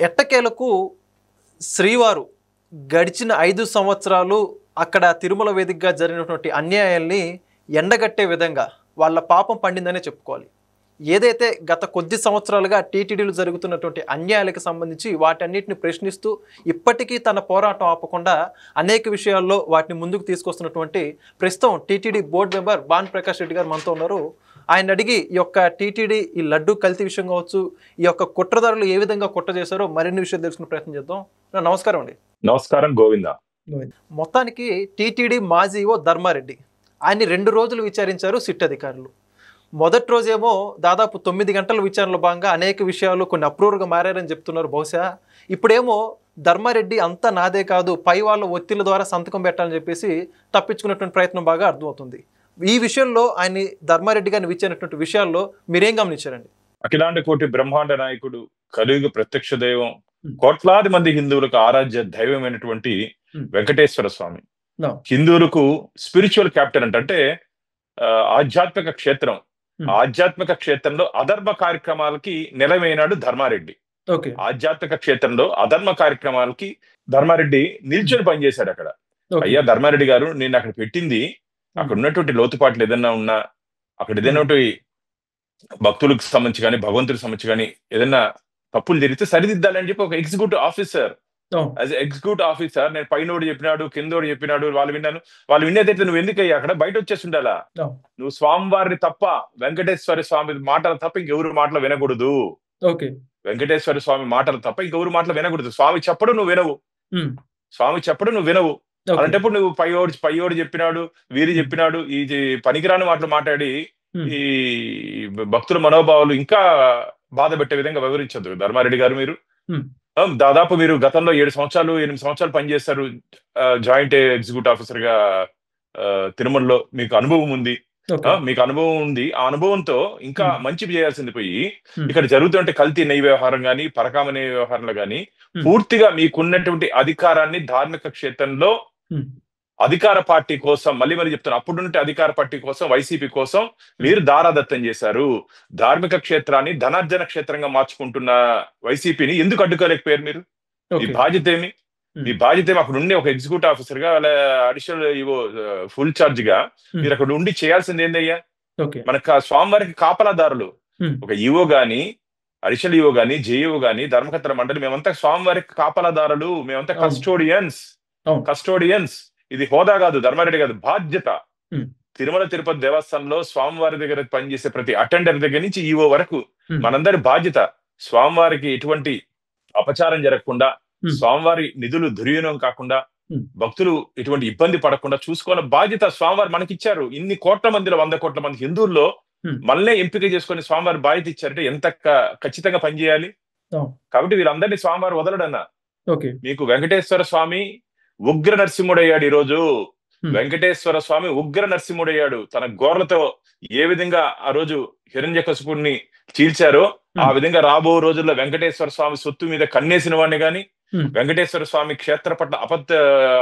ఎట్టకేలకు శ్రీవారు గడిచిన 5 సంవత్సరాలు అక్కడ తిరుమల వేదికగా జరిగినటువంటి అన్యాయాల్ని ఎండగట్టే విధంగా వాళ్ళ పాపం పండిందనే చెప్పుకోవాలి. ఏదైతే గత కొద్ది సంవత్సరాలుగా టీటీడీలో జరుగుతున్నటువంటి అన్యాయాలకు సంబంధించి వాటన్నిటిని ప్రశ్నిస్తూ ఇప్పటికీ తన పోరాటం ఆపకుండా అనేక విషయాల్లో వాటిని ముందుకు తీసుకొస్తున్నటువంటి ప్రస్తుతం TTD board member Bhanu Prakash Reddy గారు మనతో ఉన్నారు. ఆయన అడిగి ఈ యొక్క టీటీడీ ఈ లడ్డు కల్తీ విషయం కావచ్చు, ఈ యొక్క కుట్రదారులు ఏ విధంగా కుట్ర చేశారో మరిన్ని విషయాలు తెలుసుకునే ప్రయత్నం చేద్దాం. నమస్కారం అండి. నమస్కారం గోవింద. మొత్తానికి టీటీడీ మాజీ ఓ ధర్మారెడ్డి ఆయన్ని 2 రోజులు విచారించారు సిట్ అధికారులు. మొదటి రోజేమో దాదాపు 9 గంటల విచారణలో భాగంగా అనేక విషయాలు కొన్ని అప్రూవర్గా మారారని చెప్తున్నారు. బహుశా ఇప్పుడేమో ధర్మారెడ్డి అంతా నాదే కాదు, పై వాళ్ళ ఒత్తిళ్ల ద్వారా సంతకం పెట్టాలని చెప్పేసి తప్పించుకున్నటువంటి ప్రయత్నం బాగా అర్థమవుతుంది. ఈ విషయంలో ఆయన ధర్మారెడ్డి గారిని విచారినటువంటి విషయాల్లో మీరేం గమనించారండి? అఖిలాండ కోటి బ్రహ్మాండ నాయకుడు, కలియుగ ప్రత్యక్ష దైవం, కోట్లాది మంది హిందువులకు ఆరాధ్య దైవమైనటువంటి వెంకటేశ్వర స్వామి హిందువులకు స్పిరిచువల్ క్యాపిటల్ అంటే ఆధ్యాత్మిక క్షేత్రం. ఆధ్యాత్మిక క్షేత్రంలో అధర్మ కార్యక్రమాలకి నిలవైనాడు ధర్మారెడ్డి. ఆధ్యాత్మిక క్షేత్రంలో అధర్మ కార్యక్రమాలకి ధర్మారెడ్డి నిల్చొని పనిచేశాడు అక్కడ. అయ్యా ధర్మారెడ్డి గారు, నేను అక్కడ పెట్టింది అక్కడ ఉన్నటువంటి లోతుపాట్లు ఏదైనా ఉన్నా, అక్కడ ఏదైనా భక్తులకు సంబంధించి కానీ భగవంతుడికి సంబంధించి కానీ ఏదైనా తప్పులు జరిగితే సరిదిద్దాలని చెప్పి ఒక executive officer, as executive officer నేను పైనోడు చెప్పినాడు, కిందోడు చెప్పినాడు, వాళ్ళు విన్నాను, వాళ్ళు వినేదైతే నువ్వు ఎందుకయ్యా అక్కడ బయట వచ్చేసి ఉండాలా? నువ్వు స్వామివారిని తప్ప, వెంకటేశ్వర స్వామి మాటలు తప్ప ఇంకెవరు మాటలు వినకూడదు. వెంకటేశ్వర స్వామి మాటలు తప్ప ఇంకెవరు మాటలు వినకూడదు. స్వామి చెప్పడు నువ్వు వినవు, స్వామి చెప్పడు నువ్వు వినవు. అలాంటప్పుడు నువ్వు పయ్యోడు చెప్పినాడు, వీరి చెప్పినాడు, ఇది పనికిరాని మాటలు మాట్లాడి ఈ భక్తుల మనోభావాలు ఇంకా బాధ పెట్టే విధంగా వివరించద్దు ధర్మారెడ్డి గారు. మీరు దాదాపు మీరు గతంలో 7 సంవత్సరాలు 8 సంవత్సరాలు పనిచేస్తారు జాయింట్ ఎగ్జిక్యూటివ్ ఆఫీసర్ గా తిరుమలలో. మీకు అనుభవం ఉంది, మీకు అనుభవం ఉంది. ఆ అనుభవంతో ఇంకా మంచి చేయాల్సింది పోయి ఇక్కడ జరుగుతుంటే కల్తీ నెయ్యి వ్యవహారం గానీ, పరకామ నెయ్యి వ్యవహారంలో గానీ పూర్తిగా మీకున్నటువంటి అధికారాన్ని ధార్మిక క్షేత్రంలో అధికార పార్టీ కోసం, మళ్ళీ చెప్తాను, అప్పుడుంటే అధికార పార్టీ కోసం, వైసీపీ కోసం మీరు దారాదత్తం చేశారు. ధార్మిక క్షేత్రాన్ని ధనార్జన క్షేత్రంగా మార్చుకుంటున్న వైసీపీని ఎందుకు అడ్డుకోలేకపోయారు మీరు? మీ బాధ్యత ఏమి? మీ బాధ్యత ఏమి? అక్కడ ఉండే ఒక ఎగ్జిక్యూటివ్ ఆఫీసర్ గా, అడిషనల్ ఈవో ఫుల్ చార్జ్ గా మీరు అక్కడ ఉండి చేయాల్సింది ఏందయ్యా? మనకు స్వామివారికి కాపలాదారులు ఒక ఈవో గాని, అడిషనల్ ఈవో గాని, జేఈఓ గాని, ధర్మకర్తల మండలి, మేమంతా స్వామివారికి కాపలాదారులు, మేమంతా కస్టోడియన్స్. ఇది హోదా కాదు, ధర్మారెడ్డి కాదు, బాధ్యత. తిరుమల తిరుపతి దేవస్థానంలో స్వామివారి దగ్గర పనిచేసే ప్రతి అటెండర్ దగ్గర నుంచి ఈవో వరకు మనందరి బాధ్యత స్వామివారికి ఎటువంటి అపచారం జరగకుండా, స్వామివారి నిధులు దుర్వినియోగం కాకుండా, భక్తులు ఎటువంటి ఇబ్బంది పడకుండా చూసుకోవాల బాధ్యత స్వామివారు మనకిచ్చారు. ఇన్ని కోట్ల మందిలో 100 కోట్ల మంది హిందువుల్లో మనల్నే ఎంపిక చేసుకుని స్వామివారి బాధ్యత ఇచ్చారంటే ఎంత ఖచ్చితంగా పనిచేయాలి. కాబట్టి వీళ్ళందరినీ స్వామివారు వదలడన్నా. మీకు వెంకటేశ్వర స్వామి ఉగ్ర నరసింహుడయ్యాడు. ఈ రోజు వెంకటేశ్వర స్వామి ఉగ్ర నరసింహుడయ్యాడు. తన గోర్లతో ఏ విధంగా ఆ రోజు హిరణ్యకశిపుణ్ణి చీల్చారో ఆ విధంగా రాబో రోజుల్లో వెంకటేశ్వర స్వామి సొత్తు మీద కన్నేసిన వాడిని గాని, వెంకటేశ్వర స్వామి క్షేత్ర పట్ల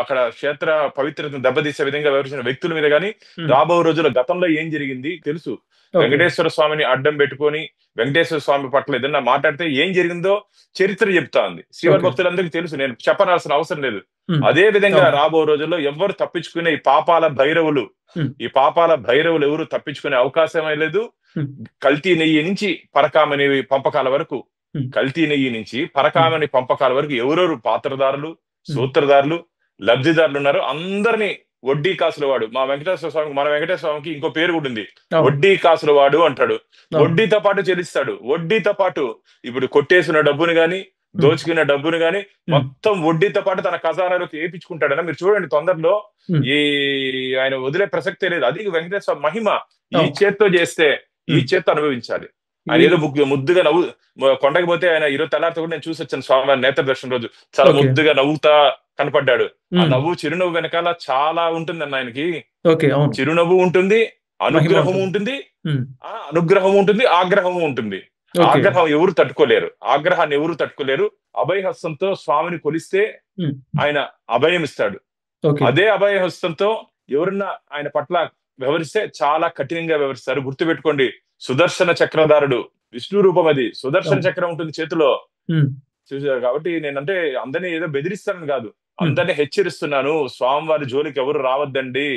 అక్కడ క్షేత్ర పవిత్రతను దెబ్బతీసే విధంగా వ్యవహరించిన వ్యక్తుల మీద గాని రాబో రోజుల్లో గతంలో ఏం జరిగింది తెలుసు. వెంకటేశ్వర స్వామిని అడ్డం పెట్టుకొని వెంకటేశ్వర స్వామి పట్ల ఏదన్నా మాట్లాడితే ఏం జరిగిందో చరిత్ర చెప్తా ఉంది. శ్రీవారి భక్తులందరికీ తెలుసు, నేను చెప్పనాల్సిన అవసరం లేదు. అదే విధంగా రాబో రోజుల్లో ఎవరు తప్పించుకునే ఈ పాపాల భైరవులు ఎవరు తప్పించుకునే అవకాశమే లేదు. కల్తీ నెయ్యి నుంచి పరకామని పంపకాల వరకు, కల్తీ నెయ్యి నుంచి పరకామని పంపకాల వరకు ఎవరెవరు పాత్రదారులు, సూత్రధారులు, లబ్ధిదారులు ఉన్నారో అందరినీ వడ్డీ కాసుల వాడు, మన వెంకటేశ్వర స్వామికి ఇంకో పేరు కూడా ఉంది, వడ్డీ కాసుల వాడు అంటాడు. వడ్డీతో పాటు చెల్లిస్తాడు. వడ్డీతో పాటు ఇప్పుడు కొట్టేసిన డబ్బుని గాని, దోచుకున్న డబ్బును గాని మొత్తం వడ్డీతో పాటు తన ఖజానాలోకి ఏపించుకుంటాడని మీరు చూడండి. తొందరలో ఆయన వదిలే ప్రసక్తే లేదు. అది వెంకటేశ్వర మహిమ. ఈ చేత్తో చేస్తే ఈ చేత్తో అనుభవించాలి. ఆయన ఏదో ముద్దుగా కొండకి పోతే ఆయన ఈరోజు తెల్లారితో కూడా నేను చూసి వచ్చాను స్వామివారి నేత్ర దర్శనం రోజు. చాలా ముద్దుగా నవ్వుతా కనపడ్డాడు. ఆ చిరునవ్వు వెనకాల చాలా ఉంటుంది అన్న ఆయనకి. చిరునవ్వు ఉంటుంది, అనుగ్రహం ఉంటుంది, ఆగ్రహం ఉంటుంది. ఆగ్రహం ఎవరు తట్టుకోలేరు. అభయహస్తంతో స్వామిని కొలిస్తే ఆయన అభయం ఇస్తాడు. అదే అభయహస్తంతో ఎవరన్నా ఆయన పట్ల వ్యవహరిస్తే చాలా కఠినంగా వ్యవహరిస్తారు. గుర్తుపెట్టుకోండి, సుదర్శన చక్రధారుడు విష్ణు రూపం. అది సుదర్శన చక్రం ఉంటుంది చేతిలో. చూసారు కాబట్టి నేనంటే అందరినీ ఏదో బెదిరిస్తానని కాదు, అందరినీ హెచ్చరిస్తున్నాను. స్వామివారి జోలికి ఎవరు రావద్దండి,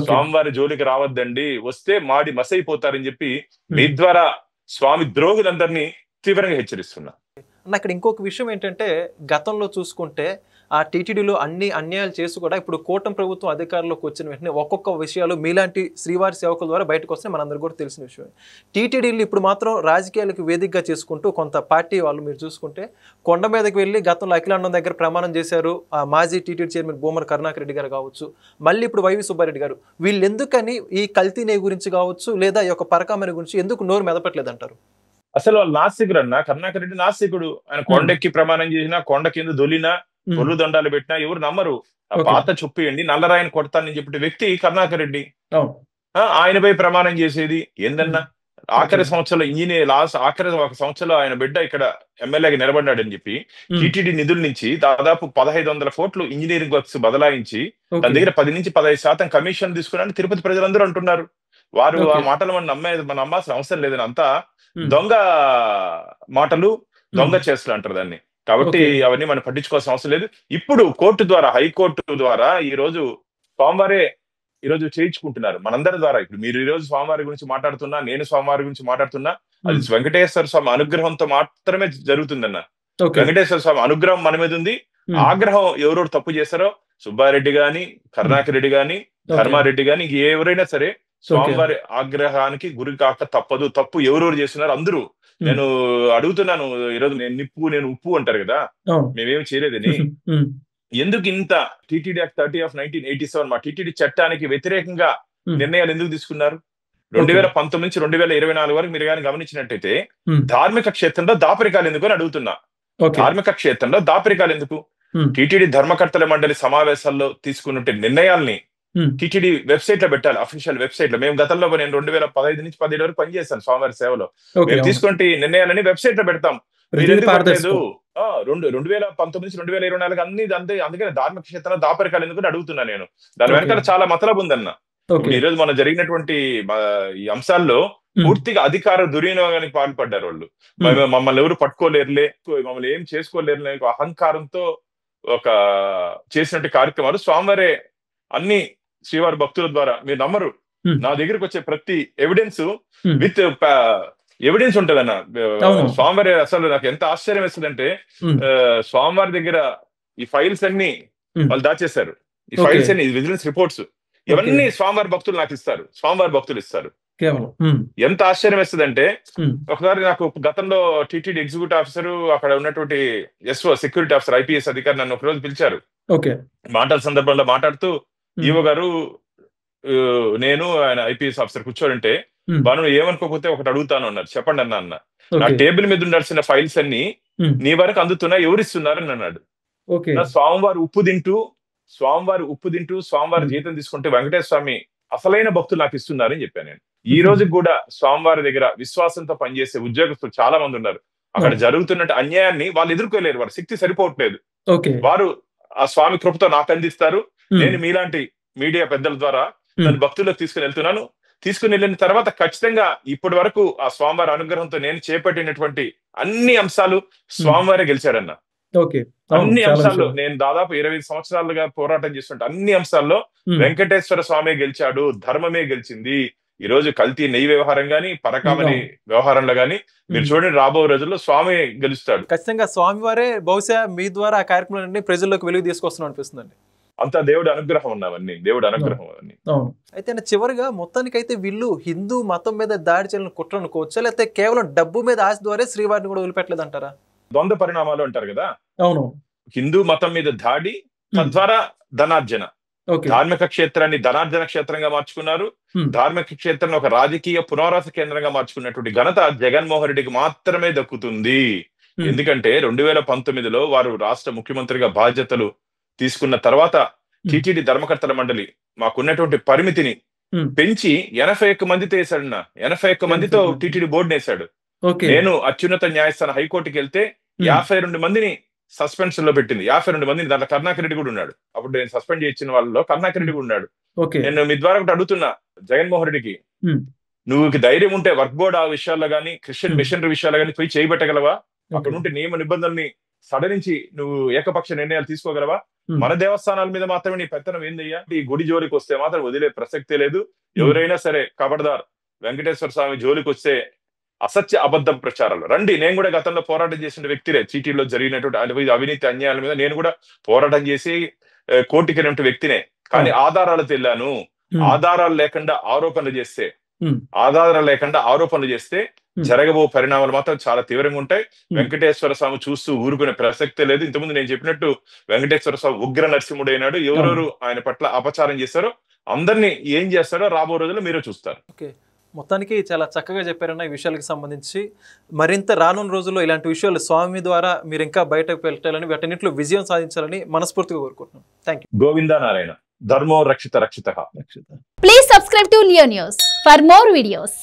స్వామివారి జోలికి రావద్దండి, వస్తే మాడి మసైపోతారని చెప్పి మీ ద్వారా స్వామి ద్రోహులందరినీ తీవ్రంగా హెచ్చరిస్తున్నా. అక్కడ ఇంకొక విషయం ఏంటంటే, గతంలో చూసుకుంటే ఆ టీటీడీలో అన్ని అన్యాయాలు చేసి కూడా ఇప్పుడు కూటమి ప్రభుత్వం అధికారంలోకి వచ్చిన వెంటనే ఒక్కొక్క విషయాలు మీలాంటి శ్రీవారి సేవకుల ద్వారా బయటకు వస్తే మనందరూ కూడా తెలిసిన విషయం. టీటీడీలు ఇప్పుడు మాత్రం రాజకీయాలకు వేదికగా చేసుకుంటూ కొంత పార్టీ వాళ్ళు మీరు చూసుకుంటే కొండ మీదకి వెళ్ళి గతంలో అఖిలాండం దగ్గర ప్రమాణం చేశారు మాజీ టీటీడీ చైర్మన్ భూమన కరుణాకర్ రెడ్డి గారు కావచ్చు, మళ్ళీ ఇప్పుడు వైవి సుబ్బారెడ్డి గారు. వీళ్ళు ఎందుకని ఈ కల్తీ నెయ్యి గురించి కావచ్చు లేదా ఈ యొక్క పరకామణి గురించి ఎందుకు నోరు మెదపట్లేదు అంటారు? అసలు వాళ్ళు నాస్తికుడు అన్న. కరుణాకర్ రెడ్డి నాస్తికుడు. ఆయన కొండెక్కి ప్రమాణం చేసినా, కొండ కింద దొలినా, పొల్లు దండాలు పెట్టినా ఎవరు నమ్మరు. ఆ పాత చొప్పియండి నల్లరాయిని కొడతానని చెప్పిన వ్యక్తి కరుణాకర్ రెడ్డి. ఆయనపై ప్రమాణం చేసేది ఏందన్నా? ఆఖరి సంవత్సరంలో ఇంజనీర్ ఆఖరి ఒక సంవత్సరంలో ఆయన బిడ్డ ఇక్కడ ఎమ్మెల్యేగా నిలబడ్డాడని చెప్పి టీటీడీ నిధుల నుంచి దాదాపు 1500 కోట్లు ఇంజనీరింగ్ వర్క్స్ బదలాయించి తన దగ్గర 10 నుంచి 15% కమిషన్ తీసుకున్నాడని తిరుపతి ప్రజలందరూ అంటున్నారు. వారు ఆ మాటలు మనం నమ్మాల్సిన అవసరం లేదని, అంతా దొంగ మాటలు, దొంగ చేస్తులు అంటారు దాన్ని. కాబట్టి అవన్నీ మనం పట్టించుకోవాల్సిన అవసరం లేదు. ఇప్పుడు కోర్టు ద్వారా, హైకోర్టు ద్వారా ఈ రోజు స్వామివారే ఈరోజు చేయించుకుంటున్నారు మనందరి ద్వారా. ఇప్పుడు మీరు ఈ రోజు స్వామివారి గురించి మాట్లాడుతున్నా, నేను స్వామివారి గురించి మాట్లాడుతున్నా, అది వెంకటేశ్వర స్వామి అనుగ్రహంతో మాత్రమే జరుగుతుందన్న. వెంకటేశ్వర స్వామి అనుగ్రహం మన మీద ఉంది. ఆగ్రహం ఎవరెవరు తప్పు చేశారో, సుబ్బారెడ్డి గాని, కరుణాకర్ రెడ్డి గాని, ధర్మారెడ్డి గాని, ఎవరైనా సరే స్వామివారి ఆగ్రహానికి గురి కాక తప్పదు. తప్పు ఎవరెవరు చేస్తున్నారు అందరూ. నేను అడుగుతున్నాను ఈరోజు, నేను నిప్పు నేను ఉప్పు అంటారు కదా, మేమేమి చేయలేదని. ఎందుకు ఇంత టీటీడీ యాక్ట్ 30 of 1987 మా టీటీడీ చట్టానికి వ్యతిరేకంగా నిర్ణయాలు ఎందుకు తీసుకున్నారు? 2019 నుంచి 2024 వరకు మీరు కానీ గమనించినట్టయితే ధార్మిక క్షేత్రంలో దాపరికాలు ఎందుకు అని అడుగుతున్నా. ధార్మిక క్షేత్రంలో దాపరికాలు ఎందుకు? టీటీడీ ధర్మకర్తల మండలి సమావేశాల్లో తీసుకున్నట్టు నిర్ణయాల్ని టీటీడీ వెబ్సైట్ లో పెట్టాలి, అఫీషియల్ వెబ్సైట్ లో. మేము గతంలో నేను 2015 నుంచి 17 వరకు పనిచేస్తాను స్వామివారి సేవలో. మేము తీసుకుంటే నిర్ణయాలని వెబ్సైట్ లో పెడతాం. 2019 నుంచి 2024 అన్ని అందుకని ధార్మిక క్షేత్రంలో దాపరికాలు ఎందుకు అడుగుతున్నా నేను. దాని వెనకాల చాలా మతలబు ఉందన్న. ఈ రోజు మన జరిగినటువంటి ఈ అంశాల్లో పూర్తిగా అధికార దుర్వినియోగానికి పాల్పడ్డారు వాళ్ళు. మమ్మల్ని ఎవరు పట్టుకోలేరులే, మమ్మల్ని ఏం చేసుకోలేరులే అహంకారంతో ఒక చేసినట్టు కార్యక్రమాలు స్వామివారే అన్ని శ్రీవారి భక్తుల ద్వారా. మీరు నమ్మరు, నా దగ్గరకు వచ్చే ప్రతి ఎవిడెన్స్ విత్ ఎవిడెన్స్ ఉంటదన్న. స్వామివారి అసలు నాకు ఎంత ఆశ్చర్యం వేస్తుందంటే, స్వామివారి దగ్గర ఈ ఫైల్స్ అన్ని వాళ్ళు దాచేశారు. ఈ ఫైల్స్ అన్ని విజిలెన్స్ రిపోర్ట్స్ ఇవన్నీ స్వామివారి భక్తులు నాకు ఇస్తారు, స్వామివారి భక్తులు ఇస్తారు. ఎంత ఆశ్చర్యం వేస్తుందంటే, ఒకసారి నాకు గతంలో టీటీడీ ఎగ్జిక్యూటివ్ ఆఫీసర్, అక్కడ ఉన్నటువంటి ఎస్ఓ సెక్యూరిటీ ఆఫీసర్ ఐపీఎస్ అధికారి నన్ను ఒకరోజు పిలిచారు. మాటల సందర్భంలో మాట్లాడుతూ, ఈవో గారు నేను ఆయన ఐపీఎస్ ఆఫీసర్ కూర్చోడంటే, బాను ఏమనుకోకపోతే ఒకటి అడుగుతాను అన్నారు. చెప్పండి అన్న. నా టేబుల్ మీద ఉండాల్సిన ఫైల్స్ అన్ని నీ వరకు అందుతున్నా, ఎవరిస్తున్నారని అన్నాడు. స్వామివారు ఉప్పు తింటూ స్వామివారి జీతం తీసుకుంటే వెంకటేశ్వర స్వామి అసలైన భక్తులు నాకు ఇస్తున్నారని చెప్పాను నేను. ఈ రోజు కూడా స్వామివారి దగ్గర విశ్వాసంతో పనిచేసే ఉద్యోగస్తులు చాలా మంది ఉన్నారు. అక్కడ జరుగుతున్న అన్యాయాన్ని వాళ్ళు ఎదుర్కోలేరు, వారి శక్తి సరిపోవట్లేదు. వారు ఆ స్వామి కృపతో నాకు అందిస్తారు. నేను మీలాంటి మీడియా పెద్దల ద్వారా నన్ను భక్తులకు తీసుకుని వెళ్తున్నాను. తీసుకుని వెళ్ళిన తర్వాత ఖచ్చితంగా ఇప్పటి వరకు ఆ స్వామివారి అనుగ్రహంతో నేను చేపట్టినటువంటి అన్ని అంశాలు స్వామివారే గెలిచాడన్న. అన్ని అంశాల్లో నేను దాదాపు 25 సంవత్సరాలుగా పోరాటం చేస్తుంటే అన్ని అంశాల్లో వెంకటేశ్వర స్వామి గెలిచాడు, ధర్మమే గెలిచింది. ఈ రోజు కల్తీ నెయ్యి వ్యవహారం గాని, పరకామణి వ్యవహారంలో గాని మీరు చూడండి, రాబో రోజుల్లో స్వామి గెలుస్తాడు. ఖచ్చితంగా స్వామివారే బహుశా మీ ద్వారా ఆ కార్యక్రమాలన్నీ ప్రజల్లోకి వెలుగు తీసుకొస్తున్నాం అనిపిస్తుందండి. అంతా దేవుడి అనుగ్రహం ఉన్నవన్నీ, దేవుడి అనుగ్రహం అవన్నీ. అయితే చివరిగా మొత్తానికైతే వీళ్ళు హిందూ మతం మీద దాడి చేయాలని కుట్ర అనుకోవచ్చా, లేకపోతే కేవలం డబ్బు మీద ఆశ ద్వారా శ్రీవారిని కూడా వదిలిపెట్టలేదు అంటారా? ద్వంద్వ పరిణామాలు అంటారు కదా. అవును, హిందూ మతం మీద దాడి, తద్వారా ధనార్జన. ధార్మిక క్షేత్రాన్ని ధనార్జన క్షేత్రంగా మార్చుకున్నారు. ధార్మిక క్షేత్రాన్ని ఒక రాజకీయ పునరావాస కేంద్రంగా మార్చుకున్నటువంటి ఘనత జగన్మోహన్ రెడ్డికి మాత్రమే దక్కుతుంది. ఎందుకంటే 2019లో వారు రాష్ట్ర ముఖ్యమంత్రిగా బాధ్యతలు తీసుకున్న తర్వాత టీటీడీ ధర్మకర్తల మండలి మాకున్నటువంటి పరిమితిని పెంచి 81 మందితో వేశాడు. 81 మందితో టీటీడీ బోర్డుని వేశాడు. నేను అత్యున్నత న్యాయస్థానం హైకోర్టుకి వెళ్తే 52 మందిని సస్పెన్షన్ లో పెట్టింది. 52 మందిని, దాంట్లో కరుణాకర్ రెడ్డి కూడా ఉన్నాడు. అప్పుడు నేను సస్పెండ్ చేయించిన వాళ్ళలో కరుణాకర్ రెడ్డి కూడా ఉన్నాడు. నేను మీ ద్వారా ఒకటి అడుగుతున్నా జగన్మోహన్ రెడ్డికి, నువ్వు ధైర్యం ఉంటే వర్క్ బోర్డ్ ఆ విషయాల్లో గానీ, క్రిస్టియన్ మిషనరీ విషయాల్లో గానీ పోయి చేయబెట్టగలవా? అక్కడ ఉంటే నియమ నిబంధనల్ని సడలించి నువ్వు ఏకపక్ష నిర్ణయాలు తీసుకోగలవా? మన దేవస్థానాల మీద మాత్రమే నీ పెత్తనం ఏందయ్యా? ఈ గుడి జోలికి వస్తే మాత్రం వదిలే ప్రసక్తే లేదు. ఎవరైనా సరే ఖబర్దార్, వెంకటేశ్వర స్వామి జోలికి వస్తే అసత్య అబద్ధం ప్రచారాలు రండి. నేను కూడా గతంలో పోరాటం చేసిన వ్యక్తినే. చీటీలో జరిగినటువంటి అవినీతి అన్యాయాల మీద నేను కూడా పోరాటం చేసి కోర్టుకెళ్ళిన వ్యక్తినే. కానీ ఆధారాలతో వెళ్ళాను. ఆధారాలు లేకుండా ఆరోపణలు చేస్తే జరగబో పరిణామాలు మాత్రం చాలా తీవ్రంగా ఉంటాయి. వెంకటేశ్వర స్వామి చూస్తూ ఊరుకునే ప్రసక్తే లేదు. ఇంతకుముందు నేను చెప్పినట్టు వెంకటేశ్వర స్వామి ఉగ్ర నరసింహుడు అయినాడు. ఎవరెవరు ఆయన పట్ల అపచారం చేస్తారో అందరినీ ఏం చేస్తారో రాబో రోజుల్లో మీరే చూస్తారు. ఓకే, మొత్తానికి చాలా చక్కగా చెప్పారన్న ఈ విషయాలకు సంబంధించి. మరింత రానున్న రోజుల్లో ఇలాంటి విషయాలు స్వామి ద్వారా మీరు ఇంకా బయటకు పెట్టాలని, వాటన్నింటిలో విజయం సాధించాలని మనస్ఫూర్తిగా కోరుకుంటున్నాను. Thank you. గోవిందా నారాయణ. ధర్మో రక్షిత రక్షిత. Please subscribe to Leo News for more videos.